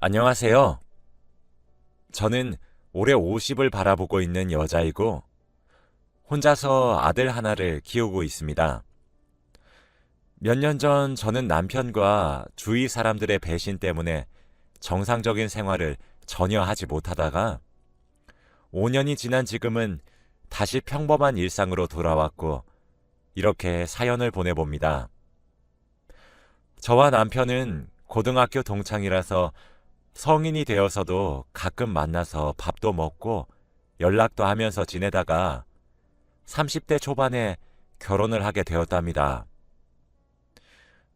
안녕하세요. 저는 올해 50을 바라보고 있는 여자이고, 혼자서 아들 하나를 키우고 있습니다. 몇 년 전 저는 남편과 주위 사람들의 배신 때문에 정상적인 생활을 전혀 하지 못하다가 5년이 지난 지금은 다시 평범한 일상으로 돌아왔고, 이렇게 사연을 보내봅니다. 저와 남편은 고등학교 동창이라서 성인이 되어서도 가끔 만나서 밥도 먹고 연락도 하면서 지내다가 30대 초반에 결혼을 하게 되었답니다.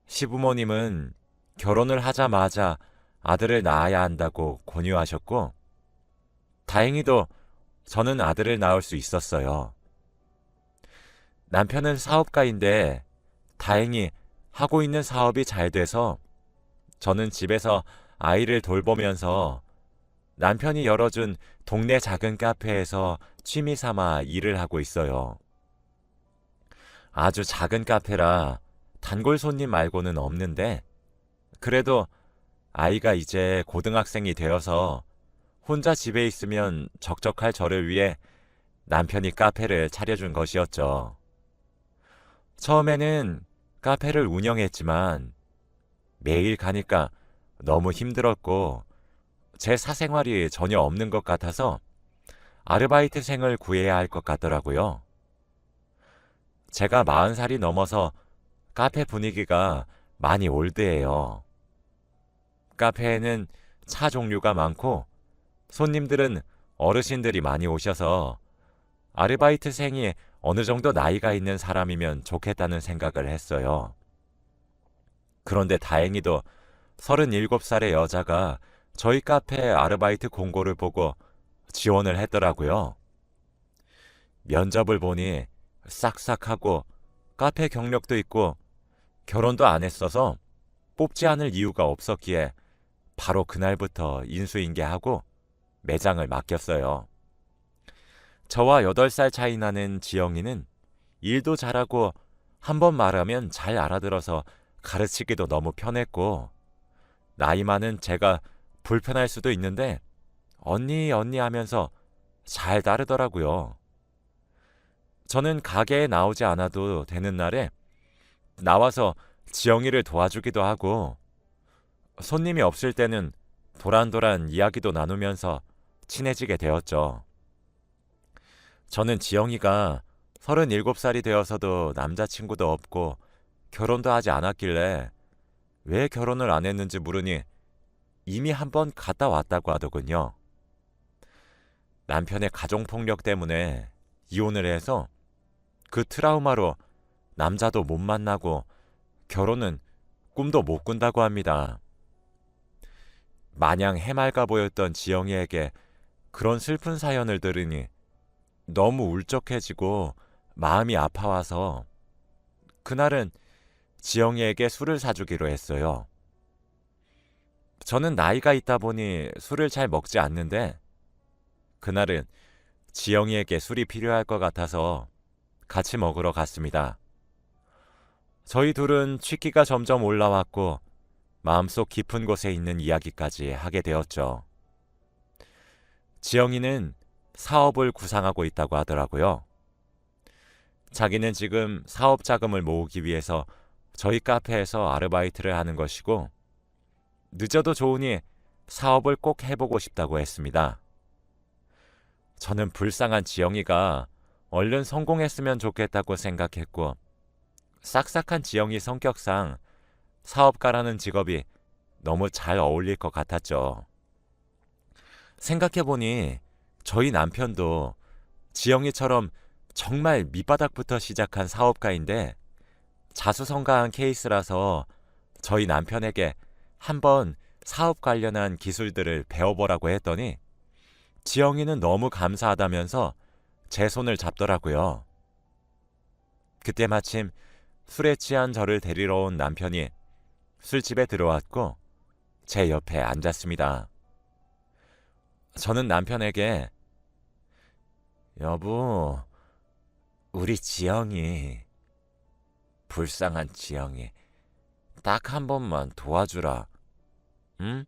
시부모님은 결혼을 하자마자 아들을 낳아야 한다고 권유하셨고, 다행히도 저는 아들을 낳을 수 있었어요. 남편은 사업가인데 다행히 하고 있는 사업이 잘 돼서 저는 집에서 아이를 돌보면서 남편이 열어준 동네 작은 카페에서 취미 삼아 일을 하고 있어요. 아주 작은 카페라 단골 손님 말고는 없는데, 그래도 아이가 이제 고등학생이 되어서 혼자 집에 있으면 적적할 저를 위해 남편이 카페를 차려준 것이었죠. 처음에는 카페를 운영했지만 매일 가니까 너무 힘들었고 제 사생활이 전혀 없는 것 같아서 아르바이트생을 구해야 할 것 같더라고요. 제가 40살이 넘어서 카페 분위기가 많이 올드해요. 카페에는 차 종류가 많고 손님들은 어르신들이 많이 오셔서 아르바이트생이 어느 정도 나이가 있는 사람이면 좋겠다는 생각을 했어요. 그런데 다행히도 37살의 여자가 저희 카페 아르바이트 공고를 보고 지원을 했더라고요. 면접을 보니 싹싹하고 카페 경력도 있고 결혼도 안 했어서 뽑지 않을 이유가 없었기에 바로 그날부터 인수인계하고 매장을 맡겼어요. 저와 8살 차이 나는 지영이는 일도 잘하고 한 번 말하면 잘 알아들어서 가르치기도 너무 편했고, 나이 많은 제가 불편할 수도 있는데 언니 언니 하면서 잘 따르더라고요. 저는 가게에 나오지 않아도 되는 날에 나와서 지영이를 도와주기도 하고, 손님이 없을 때는 도란도란 이야기도 나누면서 친해지게 되었죠. 저는 지영이가 37살이 되어서도 남자친구도 없고 결혼도 하지 않았길래 왜 결혼을 안 했는지 물으니 이미 한 번 갔다 왔다고 하더군요. 남편의 가정폭력 때문에 이혼을 해서 그 트라우마로 남자도 못 만나고 결혼은 꿈도 못 꾼다고 합니다. 마냥 해맑아 보였던 지영이에게 그런 슬픈 사연을 들으니 너무 울적해지고 마음이 아파와서 그날은 지영이에게 술을 사주기로 했어요. 저는 나이가 있다 보니 술을 잘 먹지 않는데 그날은 지영이에게 술이 필요할 것 같아서 같이 먹으러 갔습니다. 저희 둘은 취기가 점점 올라왔고 마음속 깊은 곳에 있는 이야기까지 하게 되었죠. 지영이는 사업을 구상하고 있다고 하더라고요. 자기는 지금 사업 자금을 모으기 위해서 저희 카페에서 아르바이트를 하는 것이고, 늦어도 좋으니 사업을 꼭 해보고 싶다고 했습니다. 저는 불쌍한 지영이가 얼른 성공했으면 좋겠다고 생각했고, 싹싹한 지영이 성격상 사업가라는 직업이 너무 잘 어울릴 것 같았죠. 생각해보니 저희 남편도 지영이처럼 정말 밑바닥부터 시작한 사업가인데 자수성가한 케이스라서 저희 남편에게 한번 사업 관련한 기술들을 배워보라고 했더니 지영이는 너무 감사하다면서 제 손을 잡더라고요. 그때 마침 술에 취한 저를 데리러 온 남편이 술집에 들어왔고 제 옆에 앉았습니다. 저는 남편에게 여보, 우리 지영이, 불쌍한 지영이 딱 한 번만 도와주라. 응?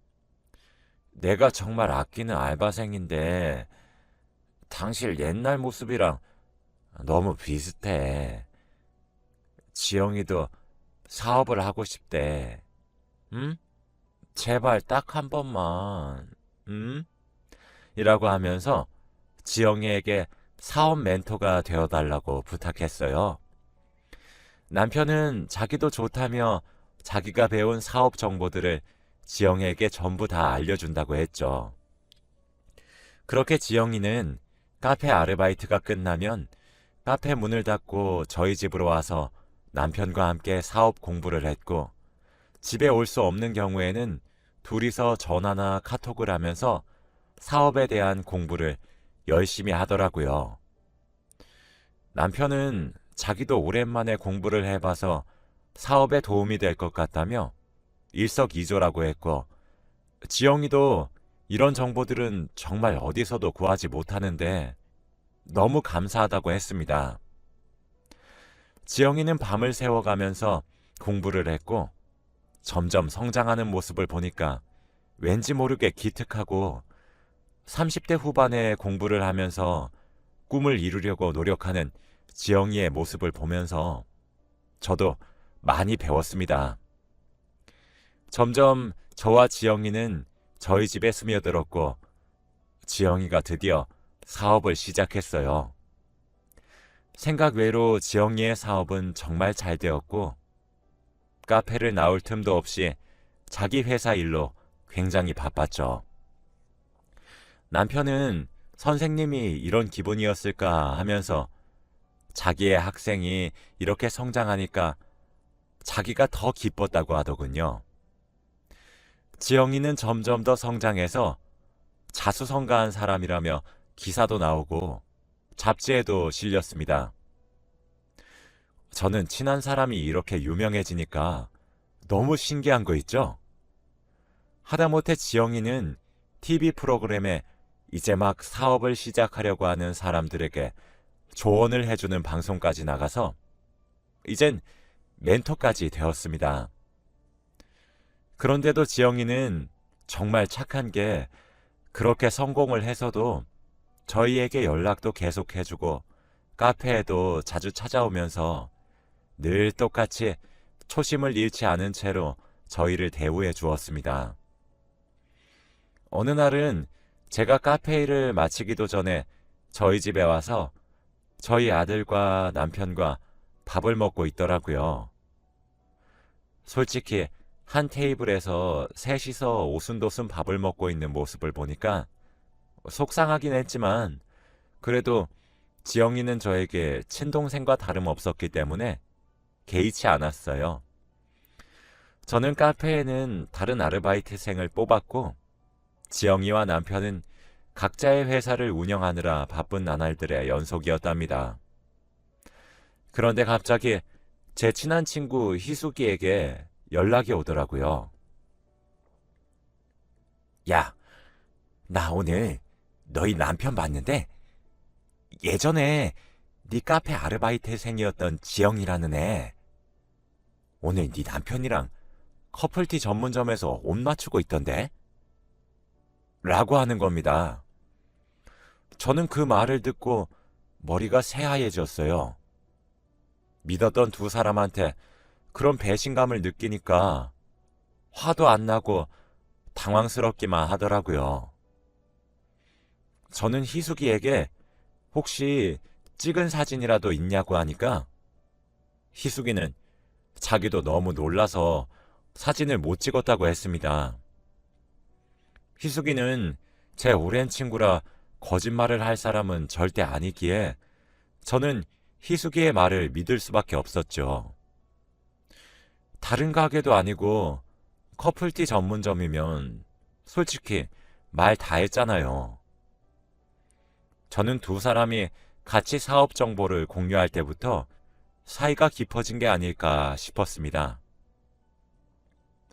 내가 정말 아끼는 알바생인데 당신 옛날 모습이랑 너무 비슷해. 지영이도 사업을 하고 싶대. 응? 제발 딱 한 번만. 응? 이라고 하면서 지영이에게 사업 멘토가 되어달라고 부탁했어요. 남편은 자기도 좋다며 자기가 배운 사업 정보들을 지영이에게 전부 다 알려준다고 했죠. 그렇게 지영이는 카페 아르바이트가 끝나면 카페 문을 닫고 저희 집으로 와서 남편과 함께 사업 공부를 했고, 집에 올 수 없는 경우에는 둘이서 전화나 카톡을 하면서 사업에 대한 공부를 열심히 하더라고요. 남편은 자기도 오랜만에 공부를 해봐서 사업에 도움이 될 것 같다며 일석이조라고 했고, 지영이도 이런 정보들은 정말 어디서도 구하지 못하는데 너무 감사하다고 했습니다. 지영이는 밤을 새워가면서 공부를 했고, 점점 성장하는 모습을 보니까 왠지 모르게 기특하고, 30대 후반에 공부를 하면서 꿈을 이루려고 노력하는 지영이의 모습을 보면서 저도 많이 배웠습니다. 점점 저와 지영이는 저희 집에 스며들었고, 지영이가 드디어 사업을 시작했어요. 생각 외로 지영이의 사업은 정말 잘 되었고, 카페를 나올 틈도 없이 자기 회사 일로 굉장히 바빴죠. 남편은 선생님이 이런 기분이었을까 하면서 자기의 학생이 이렇게 성장하니까 자기가 더 기뻤다고 하더군요. 지영이는 점점 더 성장해서 자수성가한 사람이라며 기사도 나오고 잡지에도 실렸습니다. 저는 친한 사람이 이렇게 유명해지니까 너무 신기한 거 있죠? 하다못해 지영이는 TV 프로그램에 이제 막 사업을 시작하려고 하는 사람들에게 조언을 해주는 방송까지 나가서 이젠 멘토까지 되었습니다. 그런데도 지영이는 정말 착한 게, 그렇게 성공을 해서도 저희에게 연락도 계속 해주고 카페에도 자주 찾아오면서 늘 똑같이 초심을 잃지 않은 채로 저희를 대우해 주었습니다. 어느 날은 제가 카페 일을 마치기도 전에 저희 집에 와서 저희 아들과 남편과 밥을 먹고 있더라고요. 솔직히 한 테이블에서 셋이서 오순도순 밥을 먹고 있는 모습을 보니까 속상하긴 했지만, 그래도 지영이는 저에게 친동생과 다름없었기 때문에 개의치 않았어요. 저는 카페에는 다른 아르바이트생을 뽑았고, 지영이와 남편은 각자의 회사를 운영하느라 바쁜 나날들의 연속이었답니다. 그런데 갑자기 제 친한 친구 희숙이에게 연락이 오더라고요. 야, 나 오늘 너희 남편 봤는데 예전에 네 카페 아르바이트생이었던 지영이라는 애, 오늘 네 남편이랑 커플티 전문점에서 옷 맞추고 있던데? 라고 하는 겁니다. 저는 그 말을 듣고 머리가 새하얘졌어요. 믿었던 두 사람한테 그런 배신감을 느끼니까 화도 안 나고 당황스럽기만 하더라고요. 저는 희숙이에게 혹시 찍은 사진이라도 있냐고 하니까 희숙이는 자기도 너무 놀라서 사진을 못 찍었다고 했습니다. 희숙이는 제 오랜 친구라 거짓말을 할 사람은 절대 아니기에 저는 희숙이의 말을 믿을 수밖에 없었죠. 다른 가게도 아니고 커플티 전문점이면 솔직히 말 다 했잖아요. 저는 두 사람이 같이 사업 정보를 공유할 때부터 사이가 깊어진 게 아닐까 싶었습니다.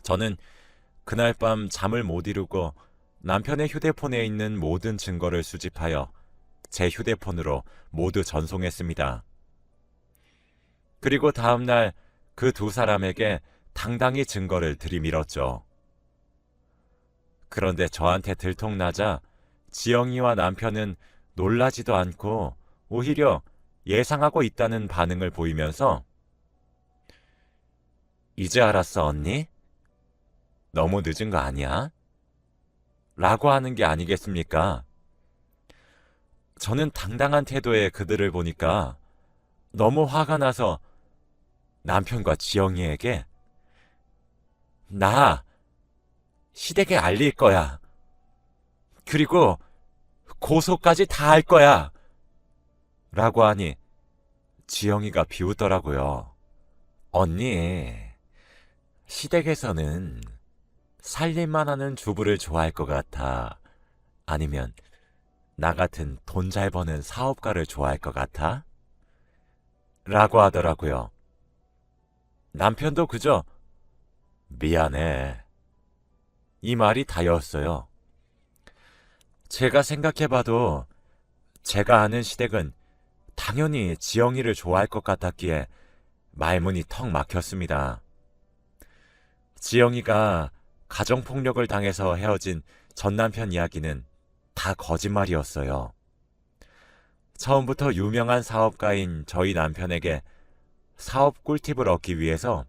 저는 그날 밤 잠을 못 이루고 남편의 휴대폰에 있는 모든 증거를 수집하여 제 휴대폰으로 모두 전송했습니다. 그리고 다음날 그 두 사람에게 당당히 증거를 들이밀었죠. 그런데 저한테 들통나자 지영이와 남편은 놀라지도 않고 오히려 예상하고 있다는 반응을 보이면서 이제 알았어, 언니? 너무 늦은 거 아니야? 라고 하는 게 아니겠습니까? 저는 당당한 태도의 그들을 보니까 너무 화가 나서 남편과 지영이에게 나 시댁에 알릴 거야. 그리고 고소까지 다 할 거야. 라고 하니 지영이가 비웃더라고요. 언니, 시댁에서는 살림만 하는 주부를 좋아할 것 같아? 아니면 나 같은 돈 잘 버는 사업가를 좋아할 것 같아? 라고 하더라고요. 남편도 그저 미안해. 이 말이 다였어요. 제가 생각해봐도 제가 아는 시댁은 당연히 지영이를 좋아할 것 같았기에 말문이 턱 막혔습니다. 지영이가 가정폭력을 당해서 헤어진 전 남편 이야기는 다 거짓말이었어요. 처음부터 유명한 사업가인 저희 남편에게 사업 꿀팁을 얻기 위해서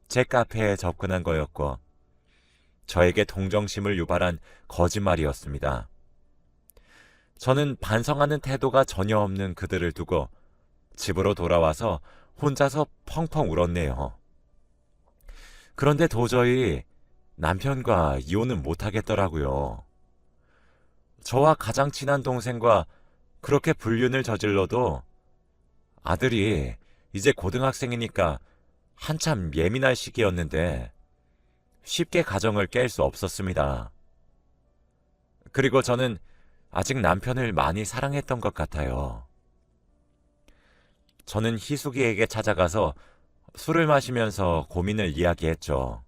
제 카페에 접근한 거였고 저에게 동정심을 유발한 거짓말이었습니다. 저는 반성하는 태도가 전혀 없는 그들을 두고 집으로 돌아와서 혼자서 펑펑 울었네요. 그런데 도저히 남편과 이혼은 못하겠더라고요. 저와 가장 친한 동생과 그렇게 불륜을 저질러도 아들이 이제 고등학생이니까 한참 예민할 시기였는데 쉽게 가정을 깰 수 없었습니다. 그리고 저는 아직 남편을 많이 사랑했던 것 같아요. 저는 희숙이에게 찾아가서 술을 마시면서 고민을 이야기했죠.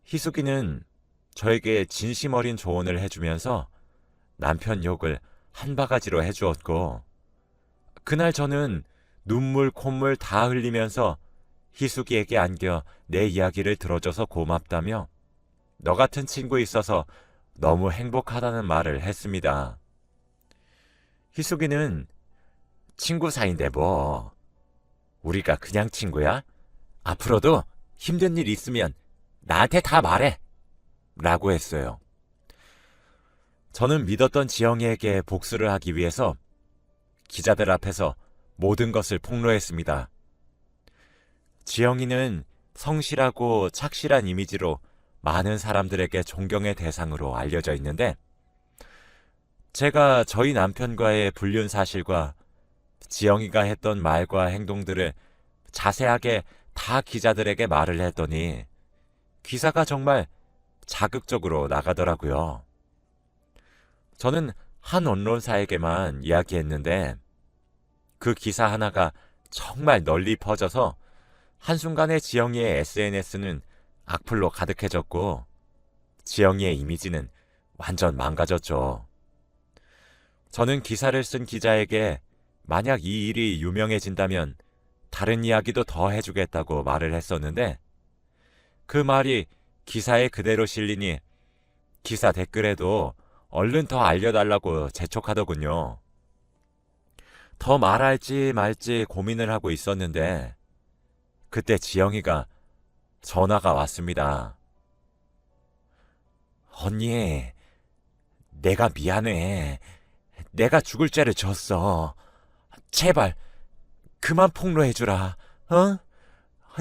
희숙이는 저에게 진심 어린 조언을 해주면서 남편 욕을 한 바가지로 해주었고 그날 저는 눈물 콧물 다 흘리면서 희숙이에게 안겨 내 이야기를 들어줘서 고맙다며 너 같은 친구 있어서 너무 행복하다는 말을 했습니다. 희숙이는 친구 사이인데 뭐 우리가 그냥 친구야? 앞으로도 힘든 일 있으면 나한테 다 말해 라고 했어요. 저는 믿었던 지영이에게 복수를 하기 위해서 기자들 앞에서 모든 것을 폭로했습니다. 지영이는 성실하고 착실한 이미지로 많은 사람들에게 존경의 대상으로 알려져 있는데 제가 저희 남편과의 불륜 사실과 지영이가 했던 말과 행동들을 자세하게 다 기자들에게 말을 했더니 기사가 정말 자극적으로 나가더라고요. 저는 한 언론사에게만 이야기했는데 그 기사 하나가 정말 널리 퍼져서 한순간에 지영이의 SNS는 악플로 가득해졌고 지영이의 이미지는 완전 망가졌죠. 저는 기사를 쓴 기자에게 만약 이 일이 유명해진다면 다른 이야기도 더 해주겠다고 말을 했었는데 그 말이 기사에 그대로 실리니 기사 댓글에도 얼른 더 알려달라고 재촉하더군요. 더 말할지 말지 고민을 하고 있었는데 그때 지영이가 전화가 왔습니다. 언니, 내가 미안해. 내가 죽을 죄를 졌어. 제발 그만 폭로해주라. 어?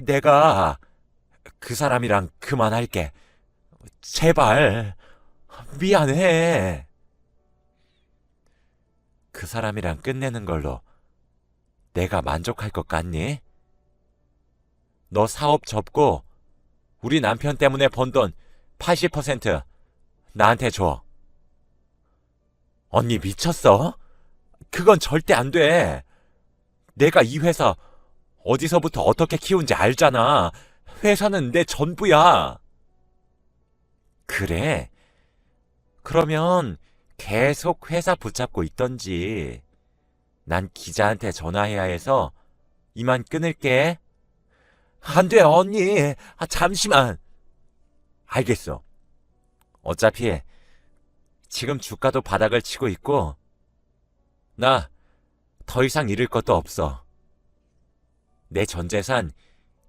내가 그 사람이랑 그만할게. 제발 미안해. 그 사람이랑 끝내는 걸로 내가 만족할 것 같니? 너 사업 접고 우리 남편 때문에 번 돈 80% 나한테 줘. 언니 미쳤어? 그건 절대 안 돼. 내가 이 회사 어디서부터 어떻게 키운지 알잖아. 회사는 내 전부야. 그래? 그러면 계속 회사 붙잡고 있던지. 난 기자한테 전화해야 해서 이만 끊을게. 안 돼, 언니. 잠시만. 알겠어. 어차피 지금 주가도 바닥을 치고 있고 나 더 이상 잃을 것도 없어. 내 전 재산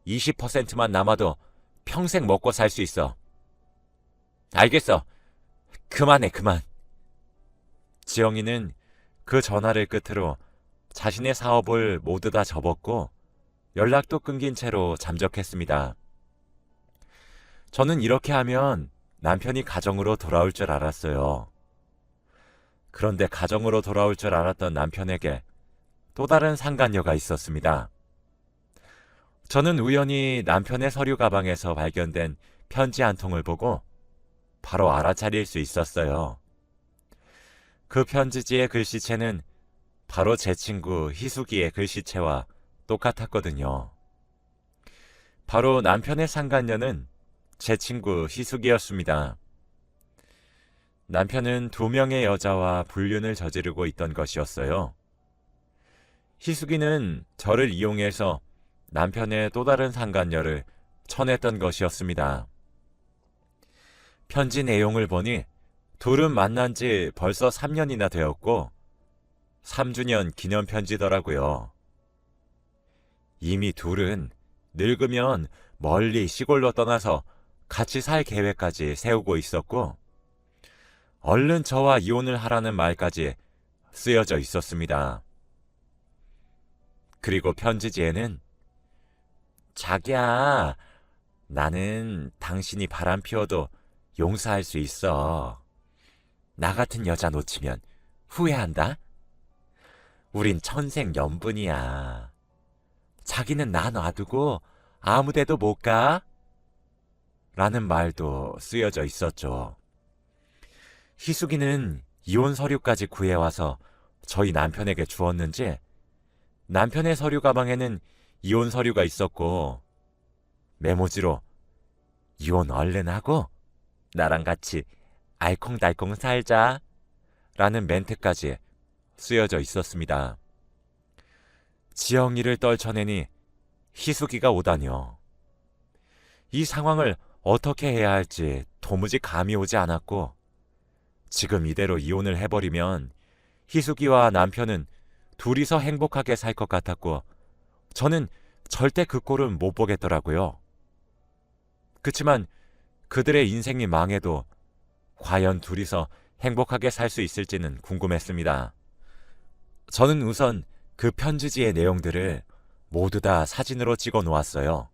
20%만 남아도 평생 먹고 살 수 있어. 알겠어. 그만해, 그만. 지영이는 그 전화를 끝으로 자신의 사업을 모두 다 접었고 연락도 끊긴 채로 잠적했습니다. 저는 이렇게 하면 남편이 가정으로 돌아올 줄 알았어요. 그런데 가정으로 돌아올 줄 알았던 남편에게 또 다른 상간녀가 있었습니다. 저는 우연히 남편의 서류 가방에서 발견된 편지 한 통을 보고 바로 알아차릴 수 있었어요. 그 편지지의 글씨체는 바로 제 친구 희숙이의 글씨체와 똑같았거든요. 바로 남편의 상간녀는 제 친구 희숙이었습니다. 남편은 2명의 여자와 불륜을 저지르고 있던 것이었어요. 희숙이는 저를 이용해서 남편의 또 다른 상간녀를 쳐냈던 것이었습니다. 편지 내용을 보니 둘은 만난 지 벌써 3년이나 되었고 3주년 기념 편지더라고요. 이미 둘은 늙으면 멀리 시골로 떠나서 같이 살 계획까지 세우고 있었고 얼른 저와 이혼을 하라는 말까지 쓰여져 있었습니다. 그리고 편지지에는 자기야, 나는 당신이 바람 피워도 용서할 수 있어. 나 같은 여자 놓치면 후회한다. 우린 천생연분이야. 자기는 나 놔두고 아무데도 못 가? 라는 말도 쓰여져 있었죠. 희숙이는 이혼 서류까지 구해와서 저희 남편에게 주었는지 남편의 서류 가방에는 이혼 서류가 있었고 메모지로 이혼 얼른 하고 나랑 같이 알콩달콩 살자 라는 멘트까지 쓰여져 있었습니다. 지영이를 떨쳐내니 희숙이가 오다니요. 이 상황을 어떻게 해야 할지 도무지 감이 오지 않았고 지금 이대로 이혼을 해버리면 희숙이와 남편은 둘이서 행복하게 살 것 같았고 저는 절대 그 꼴은 못 보겠더라고요. 그치만 그들의 인생이 망해도 과연 둘이서 행복하게 살 수 있을지는 궁금했습니다. 저는 우선 그 편지지의 내용들을 모두 다 사진으로 찍어 놓았어요.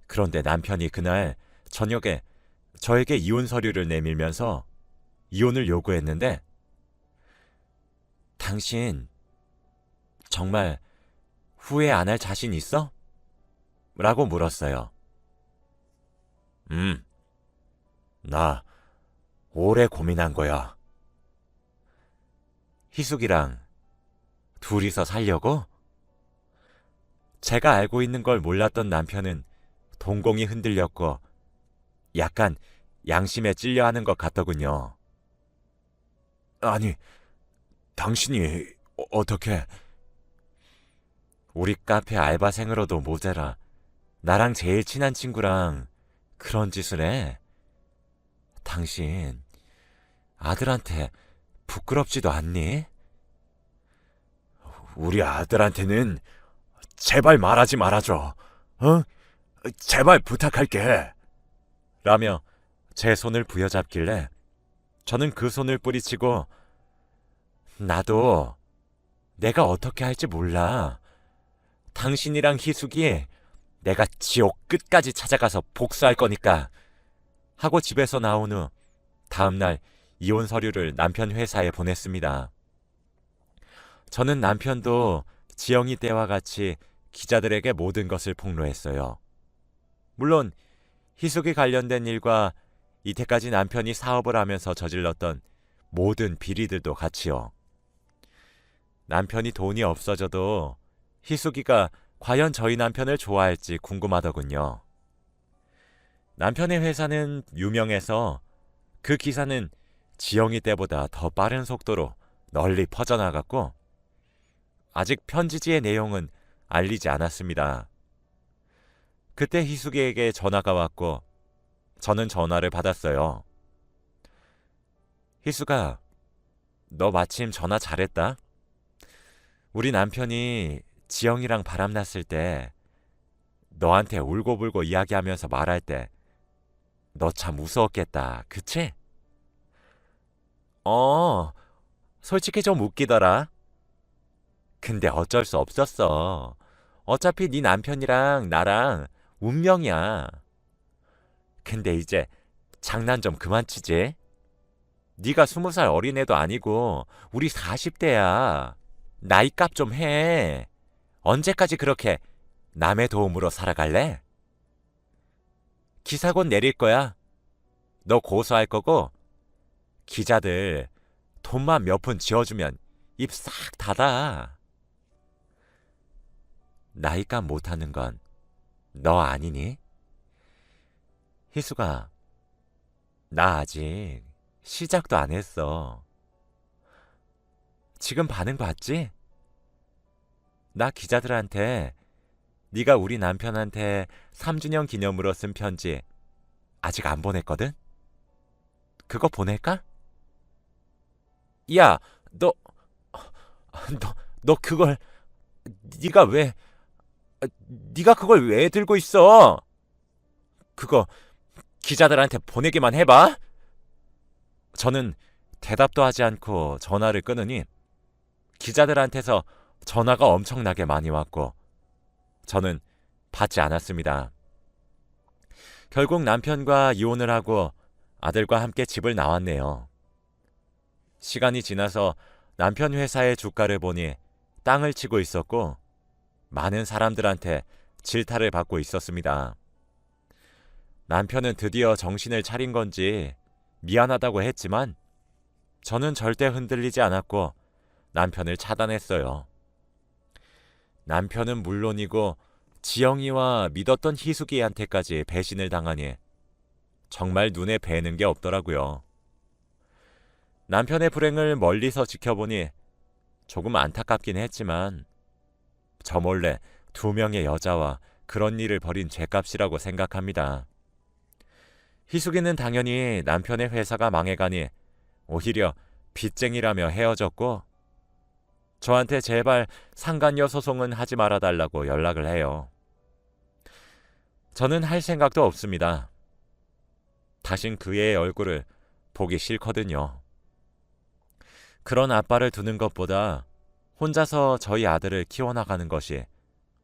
그런데 남편이 그날 저녁에 저에게 이혼 서류를 내밀면서 이혼을 요구했는데 당신 정말 후회 안 할 자신 있어? 라고 물었어요. 나 오래 고민한 거야. 희숙이랑 둘이서 살려고? 제가 알고 있는 걸 몰랐던 남편은 동공이 흔들렸고 약간 양심에 찔려하는 것 같더군요. 아니, 당신이 어떻게... 우리 카페 알바생으로도 모자라 나랑 제일 친한 친구랑 그런 짓을 해? 당신 아들한테 부끄럽지도 않니? 우리 아들한테는 제발 말하지 말아줘. 어? 제발 부탁할게. 라며 제 손을 부여잡길래 저는 그 손을 뿌리치고 나도 내가 어떻게 할지 몰라. 당신이랑 희숙이 내가 지옥 끝까지 찾아가서 복수할 거니까 하고 집에서 나온 후 다음날 이혼 서류를 남편 회사에 보냈습니다. 저는 남편도 지영이 때와 같이 기자들에게 모든 것을 폭로했어요. 물론 희숙이 관련된 일과 이때까지 남편이 사업을 하면서 저질렀던 모든 비리들도 같이요. 남편이 돈이 없어져도 희숙이가 과연 저희 남편을 좋아할지 궁금하더군요. 남편의 회사는 유명해서 그 기사는 지영이 때보다 더 빠른 속도로 널리 퍼져나갔고 아직 편지지의 내용은 알리지 않았습니다. 그때 희숙이에게 전화가 왔고 저는 전화를 받았어요. 희수가, 너 마침 전화 잘했다. 우리 남편이 지영이랑 바람났을 때 너한테 울고불고 이야기하면서 말할 때 너 참 무서웠겠다. 그치? 솔직히 좀 웃기더라. 근데 어쩔 수 없었어. 어차피 네 남편이랑 나랑 운명이야. 근데 이제 장난 좀 그만 치지. 네가 20살 어린애도 아니고 우리 40대야. 나이값 좀 해. 언제까지 그렇게 남의 도움으로 살아갈래? 기사 곧 내릴 거야. 너 고소할 거고 기자들 돈만 몇 푼 쥐어주면 입 싹 닫아. 나이값 못하는 건 너 아니니? 희수가, 나 아직 시작도 안 했어. 지금 반응 봤지? 나 기자들한테 네가 우리 남편한테 3주년 기념으로 쓴 편지 아직 안 보냈거든? 그거 보낼까? 야, 너, 너 그걸 네가 왜 네가 그걸 왜 들고 있어? 그거 기자들한테 보내기만 해봐. 저는 대답도 하지 않고 전화를 끊으니 기자들한테서 전화가 엄청나게 많이 왔고 저는 받지 않았습니다. 결국 남편과 이혼을 하고 아들과 함께 집을 나왔네요. 시간이 지나서 남편 회사의 주가를 보니 땅을 치고 있었고 많은 사람들한테 질타를 받고 있었습니다. 남편은 드디어 정신을 차린 건지 미안하다고 했지만 저는 절대 흔들리지 않았고 남편을 차단했어요. 남편은 물론이고 지영이와 믿었던 희숙이한테까지 배신을 당하니 정말 눈에 뵈는 게 없더라고요. 남편의 불행을 멀리서 지켜보니 조금 안타깝긴 했지만 저 몰래 2명의 여자와 그런 일을 벌인 죄값이라고 생각합니다. 희숙이는 당연히 남편의 회사가 망해가니 오히려 빚쟁이라며 헤어졌고 저한테 제발 상간녀 소송은 하지 말아달라고 연락을 해요. 저는 할 생각도 없습니다. 다신 그 애의 얼굴을 보기 싫거든요. 그런 아빠를 두는 것보다 혼자서 저희 아들을 키워나가는 것이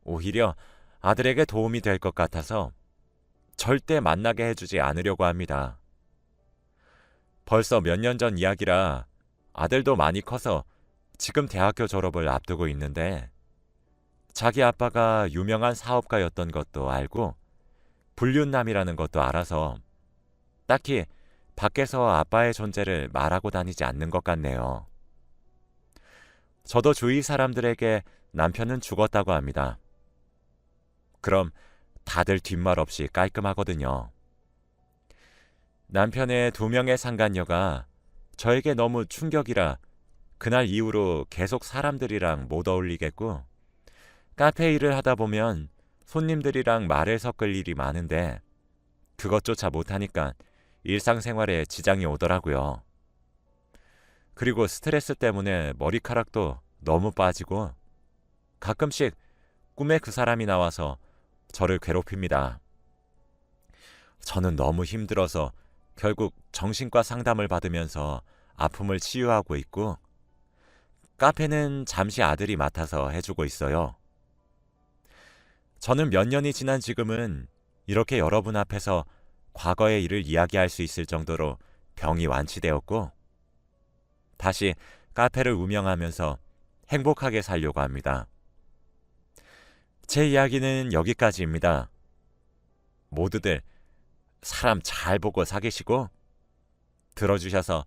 오히려 아들에게 도움이 될 것 같아서 절대 만나게 해주지 않으려고 합니다. 벌써 몇 년 전 이야기라 아들도 많이 커서 지금 대학교 졸업을 앞두고 있는데 자기 아빠가 유명한 사업가였던 것도 알고 불륜남이라는 것도 알아서 딱히 밖에서 아빠의 존재를 말하고 다니지 않는 것 같네요. 저도 주위 사람들에게 남편은 죽었다고 합니다. 그럼 다들 뒷말 없이 깔끔하거든요. 남편의 2명의 상간녀가 저에게 너무 충격이라 그날 이후로 계속 사람들이랑 못 어울리겠고 카페 일을 하다 보면 손님들이랑 말을 섞을 일이 많은데 그것조차 못하니까 일상생활에 지장이 오더라고요. 그리고 스트레스 때문에 머리카락도 너무 빠지고 가끔씩 꿈에 그 사람이 나와서 저를 괴롭힙니다. 저는 너무 힘들어서 결국 정신과 상담을 받으면서 아픔을 치유하고 있고 카페는 잠시 아들이 맡아서 해주고 있어요. 저는 몇 년이 지난 지금은 이렇게 여러분 앞에서 과거의 일을 이야기할 수 있을 정도로 병이 완치되었고 다시 카페를 운영하면서 행복하게 살려고 합니다. 제 이야기는 여기까지입니다. 모두들 사람 잘 보고 사귀시고 들어주셔서